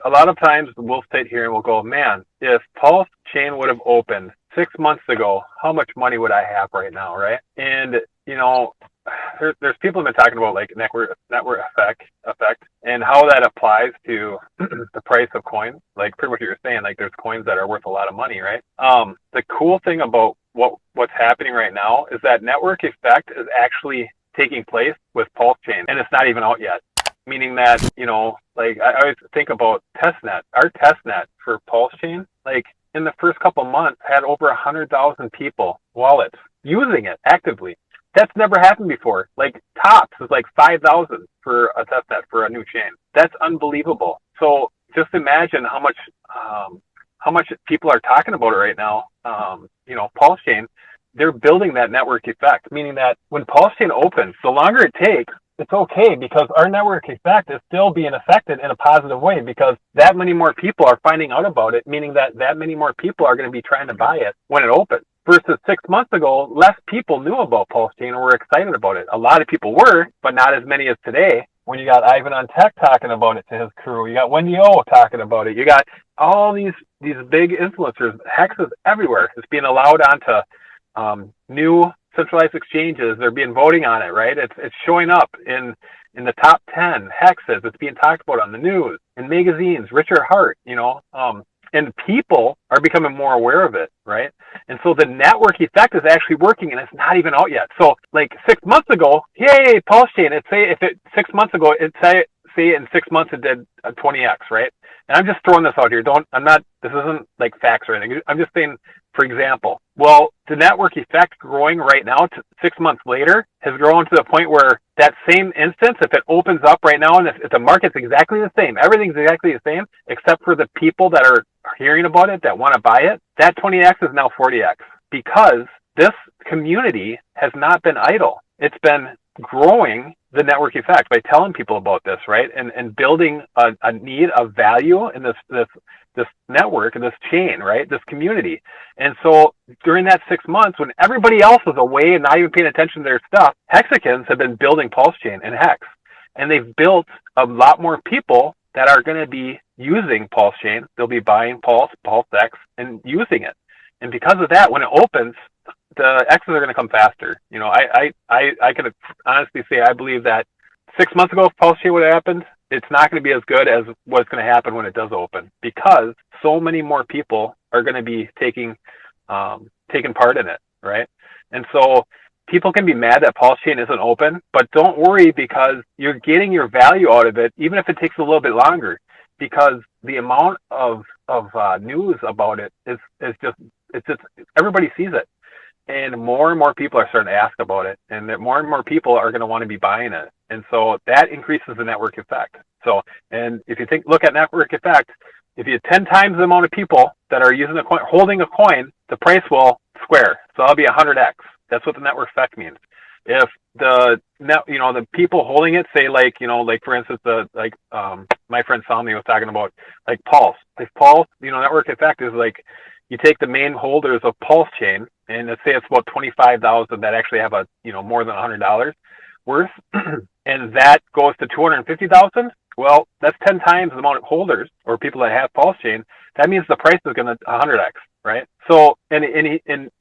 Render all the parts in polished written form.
a lot of times we'll sit here and we'll go, man, if Pulse Chain would have opened 6 months ago, how much money would I have right now, right? And there's people have been talking about like network effect and how that applies to the price of coins. Like pretty much what you're saying, like there's coins that are worth a lot of money, right? The cool thing about what's happening right now is that network effect is actually taking place with Pulse Chain, and it's not even out yet. Meaning that, like I always think about testnet. Our testnet for Pulse Chain, like in the first couple of months, had over 100,000 people wallets using it actively. That's never happened before. Like tops is like 5,000 for a testnet for a new chain. That's unbelievable. So just imagine how much people are talking about it right now. Pulse Chain, they're building that network effect, meaning that when Pulse Chain opens, the longer it takes, it's okay because our network effect is still being affected in a positive way because that many more people are finding out about it, meaning that many more people are going to be trying to buy it when it opens. Versus 6 months ago, less people knew about Pulse Chain and were excited about it. A lot of people were, but not as many as today. When you got Ivan on Tech talking about it to his crew, you got Wendy O talking about it, you got all these big influencers, hexes everywhere. It's being allowed onto new centralized exchanges. They're being voting on it, right? It's showing up in the top 10 hexes. It's being talked about on the news, in magazines, Richard Hart, and people are becoming more aware of it, right? And so the network effect is actually working, and it's not even out yet. So like 6 months ago, yay, Pulse Chain. It's say if it 6 months ago, it say in 6 months it did a 20x, right? And I'm just throwing this out here. This isn't like facts or anything. I'm just saying, for example, well, the network effect growing right now to 6 months later has grown to the point where that same instance, if it opens up right now and if the market's exactly the same, everything's exactly the same, except for the people that are hearing about it, that want to buy it, that 20x is now 40x because this community has not been idle. It's been growing the network effect by telling people about this, right? And building a need of value in this network and this chain, right? This community. And so during that 6 months, when everybody else was away and not even paying attention to their stuff, Hexicans have been building Pulse Chain and Hex. And they've built a lot more people that are going to be using Pulse Chain. They'll be buying Pulsex, and using it. And because of that, when it opens, the X's are going to come faster. I can honestly say I believe that 6 months ago, if Pulse Chain would have happened, it's not going to be as good as what's going to happen when it does open because so many more people are going to be taking part in it, right? And so people can be mad that Pulse Chain isn't open, but don't worry because you're getting your value out of it, even if it takes a little bit longer, because the amount of news about it is just everybody sees it. And more people are starting to ask about it, and that more and more people are going to want to be buying it. And so that increases the network effect. So, and if you look at network effect, if you have 10 times the amount of people that are using a coin, holding a coin, the price will square. So that'll be 100x. That's what the network effect means. If the people holding it say like for instance, my friend Salmi was talking about like Pulse. If Pulse, network effect is like, you take the main holders of Pulse Chain, and let's say it's about 25,000 that actually have more than $100 worth, and that goes to 250,000. Well, that's 10 times the amount of holders or people that have Pulse Chain. That means the price is going to 100x, right? So, and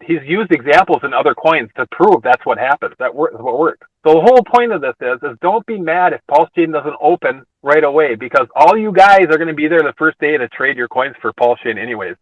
he's used examples in other coins to prove that's what happens. That's what works. So the whole point of this is don't be mad if Pulse Chain doesn't open right away, because all you guys are going to be there the first day to trade your coins for Pulse Chain anyways.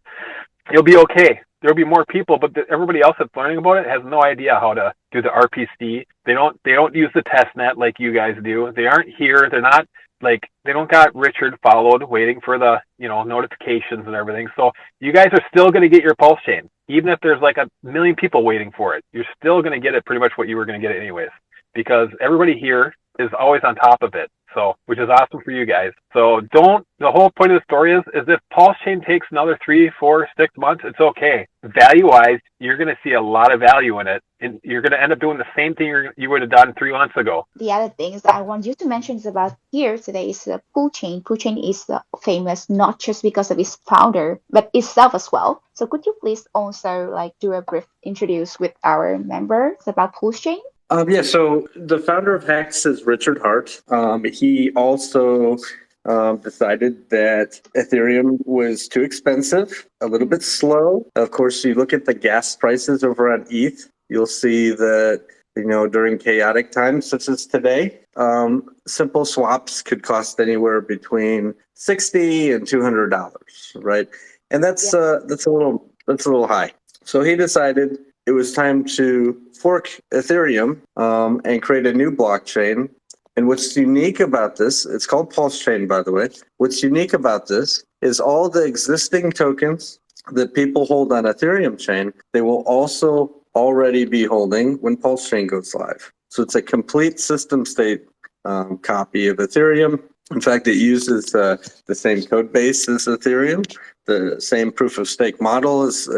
You'll be okay. There'll be more people, but everybody else that's learning about it has no idea how to do the RPC. They don't use the testnet like you guys do. They aren't here. They're not like, they don't got Richard followed waiting for the notifications and everything. So you guys are still going to get your Pulse Chain, even if there's like a million people waiting for it. You're still going to get it pretty much what you were going to get it anyways, because everybody here is always on top of it. So, which is awesome for you guys. So the whole point of the story is if Pulse Chain takes another 3, 4, 6 months, it's okay. Value-wise, you're going to see a lot of value in it, and you're going to end up doing the same thing you would have done 3 months ago. The other things that I want you to mention is about here today is the Pulsechain. Pulsechain is famous not just because of its founder, but itself as well. So could you please also do a brief introduce with our members about Pulsechain? So the founder of Hex is Richard Hart. He also decided that Ethereum was too expensive, a little bit slow. Of course, you look at the gas prices over on ETH, you'll see that, during chaotic times such as today, simple swaps could cost anywhere between $60 and $200, right? And that's a little high. So he decided it was time to fork Ethereum and create a new blockchain. And what's unique about this, it's called Pulsechain, by the way. What's unique about this is all the existing tokens that people hold on Ethereum chain, they will also already be holding when Pulsechain goes live. So it's a complete system state copy of Ethereum. In fact, it uses the same code base as Ethereum, the same proof of stake model as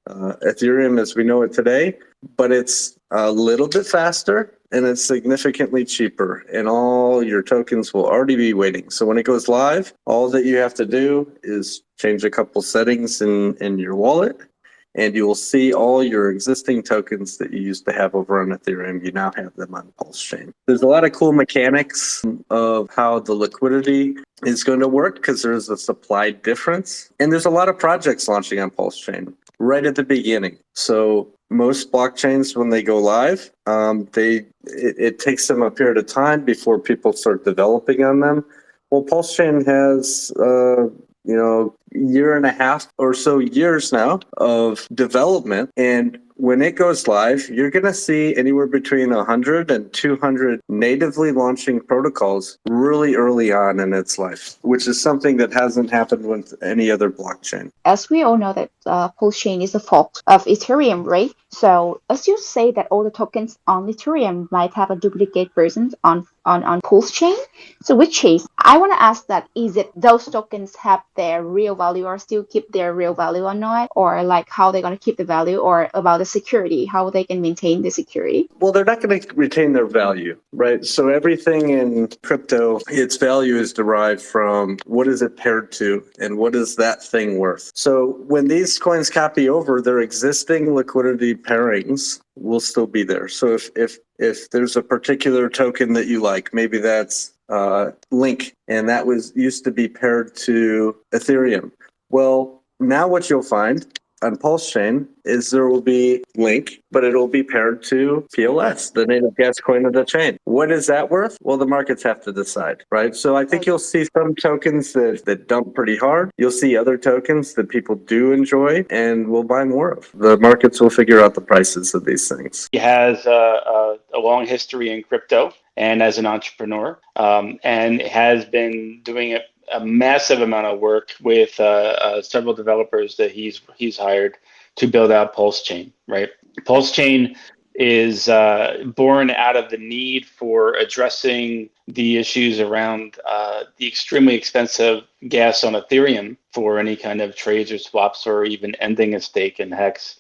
Ethereum as we know it today, but it's a little bit faster and it's significantly cheaper, and all your tokens will already be waiting. So when it goes live, all that you have to do is change a couple settings in your wallet, and you will see all your existing tokens that you used to have over on Ethereum. You now have them on Pulsechain. There's a lot of cool mechanics of how the liquidity is going to work because there's a supply difference. And there's a lot of projects launching on Pulsechain right at the beginning. So most blockchains, when they go live, it takes them a period of time before people start developing on them. Well, Pulsechain has year and a half or so years now of development, and when it goes live, you're going to see anywhere between 100 and 200 natively launching protocols really early on in its life, which is something that hasn't happened with any other blockchain. As we all know that Pulsechain is a fork of Ethereum, right? So as you say that all the tokens on Ethereum might have a duplicate versions on Pulsechain. So which case, I want to ask that, is it those tokens have their real value or still keep their real value or not? Or like how they're going to keep the value, or about the security, how they can maintain the security? Well, they're not going to retain their value, right? So everything in crypto, its value is derived from what is it paired to and what is that thing worth. So when these coins copy over, their existing liquidity pairings will still be there. So if there's a particular token that you like, maybe that's Link, and that was used to be paired to Ethereum. Well, now what you'll find on Pulsechain is there will be Link, but it'll be paired to PLS, the native gas coin of the chain. What is that worth? Well, the markets have to decide, right? So I think you'll see some tokens that dump pretty hard. You'll see other tokens that people do enjoy and will buy more of. The markets will figure out the prices of these things. He has a long history in crypto and as an entrepreneur, and has been doing a massive amount of work with several developers that he's hired to build out Pulsechain, right? Pulsechain is born out of the need for addressing the issues around the extremely expensive gas on Ethereum for any kind of trades or swaps, or even ending a stake in Hex.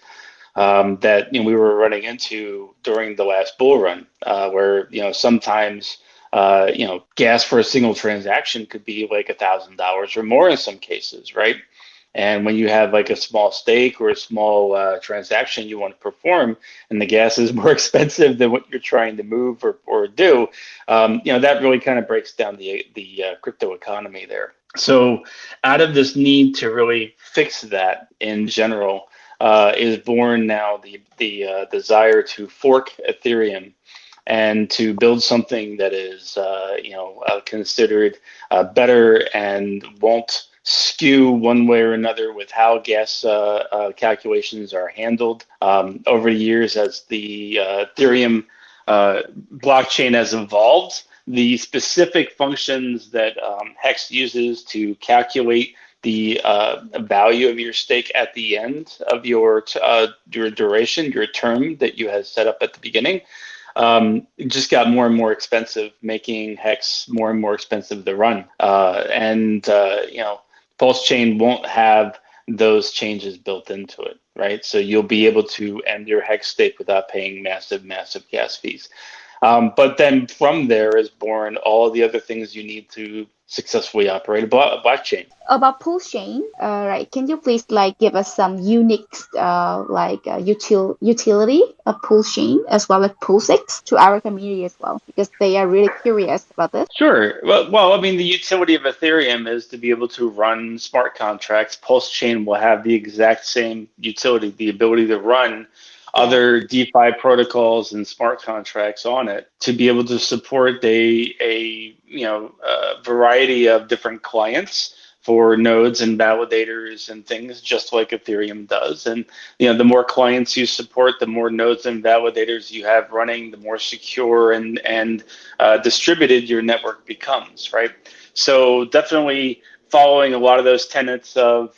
That we were running into during the last bull run, where sometimes gas for a single transaction could be like $1,000 or more in some cases, right? And when you have like a small stake or a small transaction you want to perform, and the gas is more expensive than what you're trying to move or do, that really kind of breaks down the crypto economy there. So out of this need to really fix that in general, is born now the desire to fork Ethereum and to build something that is considered better and won't skew one way or another with how gas calculations are handled. Over the years, as the Ethereum blockchain has evolved, the specific functions that Hex uses to calculate the value of your stake at the end of your duration, your term that you had set up at the beginning, it just got more and more expensive, making Hex more and more expensive to run. Pulsechain won't have those changes built into it, right? So you'll be able to end your Hex stake without paying massive gas fees. But then from there is born all the other things you need to successfully operate a blockchain. About Pulsechain, right? Can you please like give us some unique utility of Pulsechain as well as Pulsex to our community as well, because they are really curious about this. Sure. Well, I mean, the utility of Ethereum is to be able to run smart contracts. Pulsechain will have the exact same utility, the ability to run other DeFi protocols and smart contracts on it to be able to support a variety of different clients for nodes and validators and things, just like Ethereum does. And the more clients you support, the more nodes and validators you have running, the more secure and distributed your network becomes, right? So definitely following a lot of those tenets of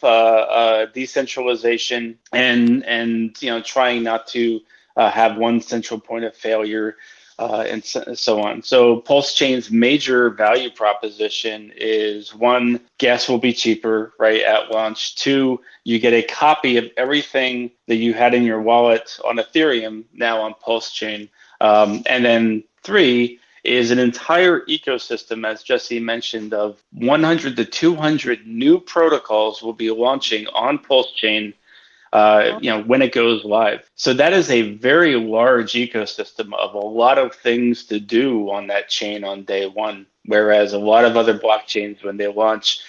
decentralization and trying not to have one central point of failure. And so on. So Pulsechain's major value proposition is, one, gas will be cheaper, right, at launch. Two, you get a copy of everything that you had in your wallet on Ethereum now on Pulsechain. And then three is an entire ecosystem, as Jesse mentioned, of 100 to 200 new protocols will be launching on Pulsechain when it goes live. So that is a very large ecosystem of a lot of things to do on that chain on day one. Whereas a lot of other blockchains, when they launch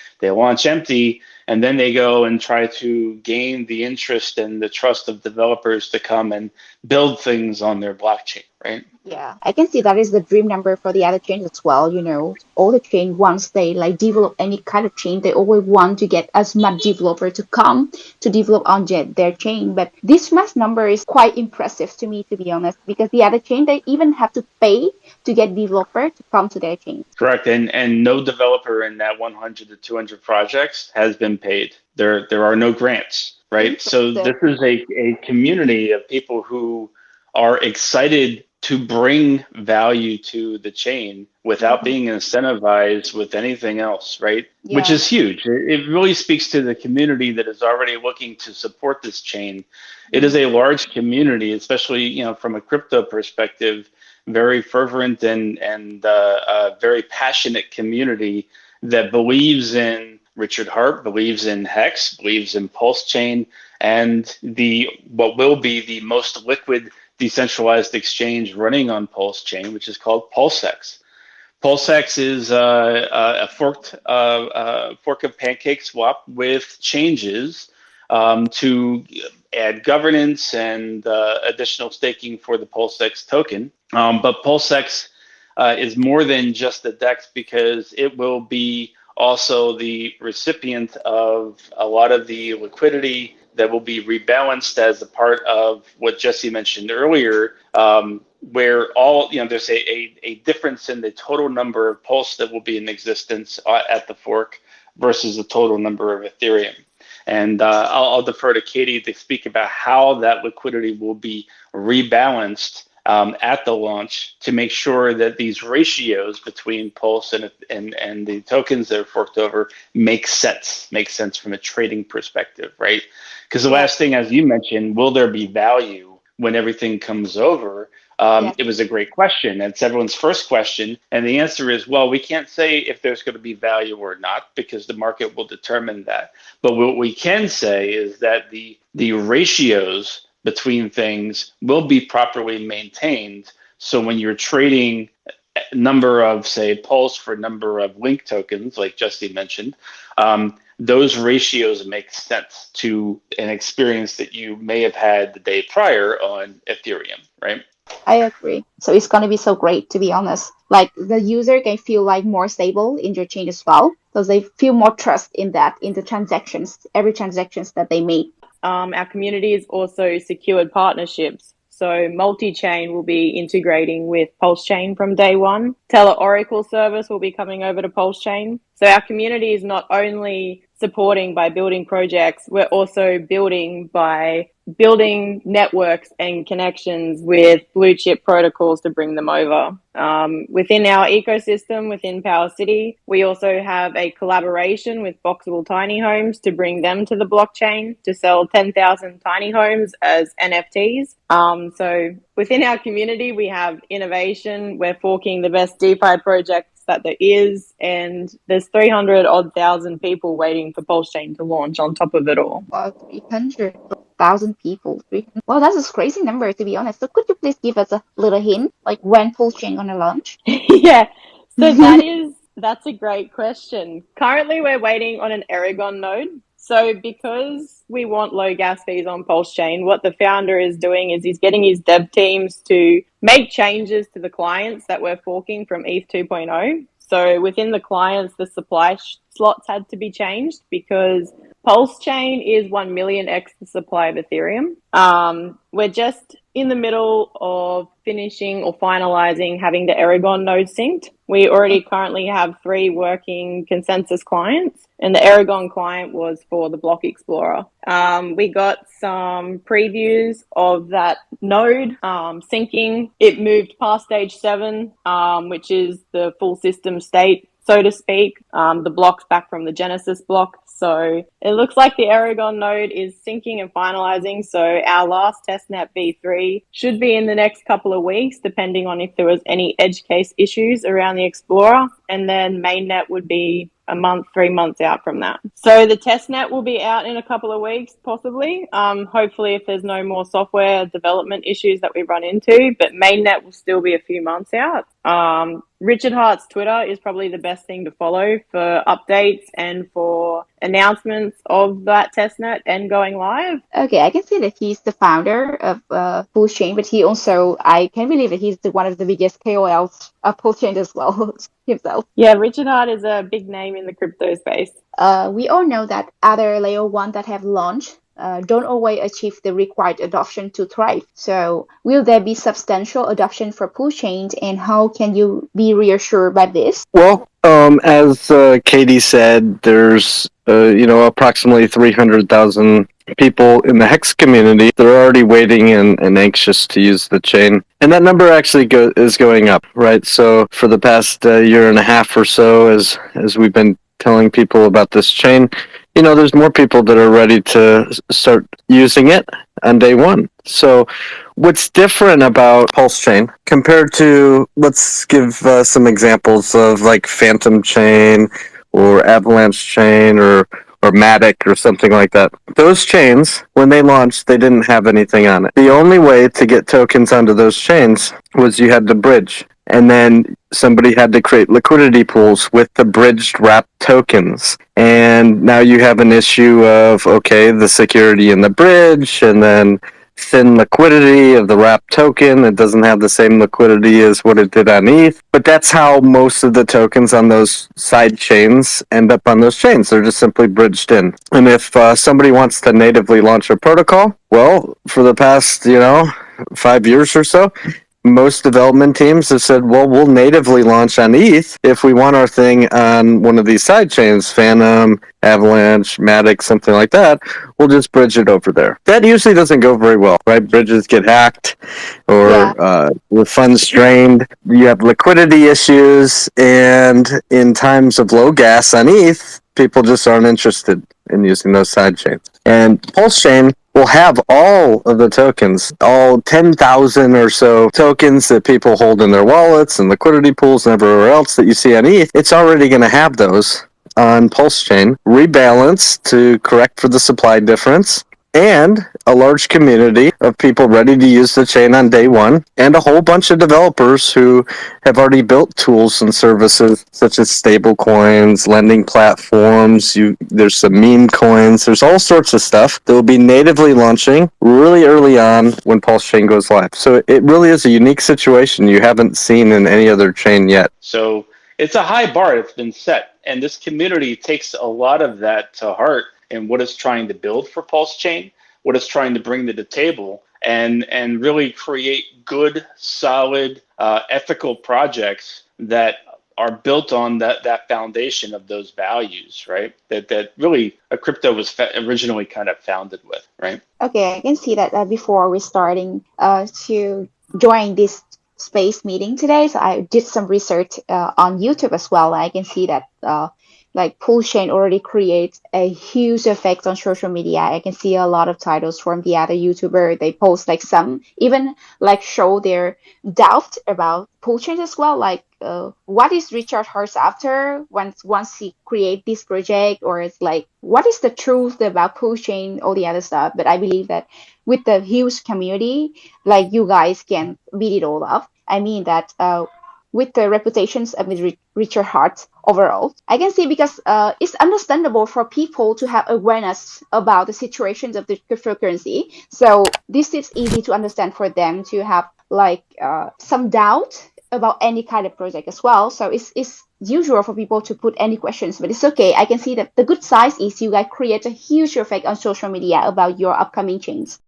empty, and then they go and try to gain the interest and the trust of developers to come and build things on their blockchain, right? Yeah, I can see that is the dream number for the other chains as well. All the chain, once they like develop any kind of chain, they always want to get as much developer to come to develop on their chain. But this mass number is quite impressive to me, to be honest, because the other chain, they even have to pay to get developer to come to their chain. Correct, and no developer in that 100 to 200 projects has been paid. There are no grants, right? So this is a community of people who are excited to bring value to the chain without being incentivized with anything else, right? Yeah. Which is huge. It really speaks to the community that is already looking to support this chain. It is a large community, especially from a crypto perspective, very fervent and very passionate community that believes in Richard Hart, believes in Hex, believes in Pulsechain, and what will be the most liquid decentralized exchange running on Pulsechain, which is called Pulsex. Pulsex is a fork of Pancake Swap with changes to add governance and additional staking for the Pulsex token. But Pulsex is more than just the DEX, because it will be also the recipient of a lot of the liquidity that will be rebalanced as a part of what Jesse mentioned earlier, where there's a difference in the total number of Pulse that will be in existence at the fork versus the total number of Ethereum. And I'll defer to Katie to speak about how that liquidity will be rebalanced at the launch to make sure that these ratios between Pulse and the tokens that are forked over make sense from a trading perspective, right? Because the last thing, as you mentioned, will there be value when everything comes over? It was a great question. It's everyone's first question. And the answer is, well, we can't say if there's going to be value or not, because the market will determine that. But what we can say is that the ratios between things will be properly maintained. So when you're trading number of, say, Pulse for number of Link tokens, like Jesse mentioned, those ratios make sense to an experience that you may have had the day prior on Ethereum, right? I agree. So it's going to be so great, to be honest. Like the user can feel like more stable in your chain as well, because they feel more trust in the transactions, every transactions that they make. Our community is also secured partnerships. So multi-chain will be integrating with Pulsechain from day one. Teller Oracle service will be coming over to Pulsechain. So our community is not only supporting by building projects, we're also building by building networks and connections with blue chip protocols to bring them over. Within our ecosystem, within Power City, we also have a collaboration with Boxable Tiny Homes to bring them to the blockchain to sell 10,000 tiny homes as NFTs. So within our community, we have innovation. We're forking the best DeFi projects that there is, and there's 300,000 people waiting for Pulsechain to launch on top of it all. Wow, 300,000 people. Well, that's a crazy number, to be honest. So could you please give us a little hint, like when Pulsechain gonna launch? Yeah, so that's a great question. Currently, we're waiting on an Aragon node. So because we want low gas fees on Pulsechain, what the founder is doing is he's getting his dev teams to make changes to the clients that we're forking from ETH 2.0. So within the clients, the supply slots had to be changed because Pulsechain is 1 millionx the supply of Ethereum. We're just in the middle of finishing or finalizing having the Aragon node synced. We already currently have 3 working consensus clients, and the Aragon client was for the Block Explorer. We got some previews of that node syncing. It moved past stage 7, which is the full system state, so to speak. The block's back from the Genesis block. So it looks like the Aragon node is syncing and finalizing. So our last testnet v3 should be in the next couple of weeks, depending on if there was any edge case issues around the Explorer. And then mainnet would be a month, 3 months out from that. So the testnet will be out in a couple of weeks, possibly. Hopefully, if there's no more software development issues that we run into, but mainnet will still be a few months out. Richard Hart's Twitter is probably the best thing to follow for updates and for announcements of that testnet and going live. Okay, I can see that he's the founder of Pulsechain, but he also, I can believe that he's one of the biggest KOLs of Pulsechain as well himself. Yeah, Richard Hart is a big name in the crypto space. We all know that other layer 1 that have launched don't always achieve the required adoption to thrive. So will there be substantial adoption for Pulsechain, and how can you be reassured by this? Well, as Katie said, there's approximately 300,000 people in the Hex community. They're already waiting and anxious to use the chain. And that number actually is going up, right? So for the past year and a half or so, as we've been telling people about this chain, there's more people that are ready to start using it on day one. So what's different about Pulsechain compared to, let's give some examples of like Phantom Chain or Avalanche Chain or Matic or something like that. Those chains, when they launched, they didn't have anything on it. The only way to get tokens onto those chains was you had to bridge. And then somebody had to create liquidity pools with the bridged wrapped tokens. And now you have an issue of, okay, the security in the bridge, and then thin liquidity of the wrapped token. It doesn't have the same liquidity as what it did on ETH. But that's how most of the tokens on those side chains end up on those chains. They're just simply bridged in. And if somebody wants to natively launch a protocol, well, for the past, 5 years or so, most development teams have said, well, we'll natively launch on ETH if we want our thing on one of these side chains, Phantom, Avalanche, Matic, something like that. We'll just bridge it over there. That usually doesn't go very well, right? Bridges get hacked or the funds drained. You have liquidity issues, and in times of low gas on ETH, people just aren't interested in using those side chains. And Pulsechain will have all of the tokens, all 10,000 or so tokens that people hold in their wallets and liquidity pools and everywhere else that you see on ETH. It's already going to have those on Pulsechain, rebalanced to correct for the supply difference, and a large community of people ready to use the chain on day one, and a whole bunch of developers who have already built tools and services such as stable coins, lending platforms. There's some meme coins. There's all sorts of stuff that will be natively launching really early on when Pulsechain goes live. So it really is a unique situation you haven't seen in any other chain yet. So it's a high bar that's been set, and this community takes a lot of that to heart in what it's trying to build for Pulsechain, what it's trying to bring to the table, and really create good, solid, ethical projects that are built on that foundation of those values, right? That really a crypto was originally kind of founded with, right? Okay, I can see that before we're starting to join this space meeting today, so I did some research on YouTube as well. I can see that like Pulsechain already creates a huge effect on social media. I can see a lot of titles from the other YouTuber. They post like some even like show their doubt about Pulsechain as well. Like, what is Richard Hart after once he create this project, or it's like what is the truth about Pulsechain, all the other stuff. But I believe that with the huge community, like you guys can beat it all up. I mean that with the reputations of Richard Hart overall, I can see because it's understandable for people to have awareness about the situations of the cryptocurrency. So this is easy to understand for them to have like some doubt about any kind of project as well. So it's usual for people to put any questions, but it's okay. I can see that the good side is you guys create a huge effect on social media about your upcoming chains.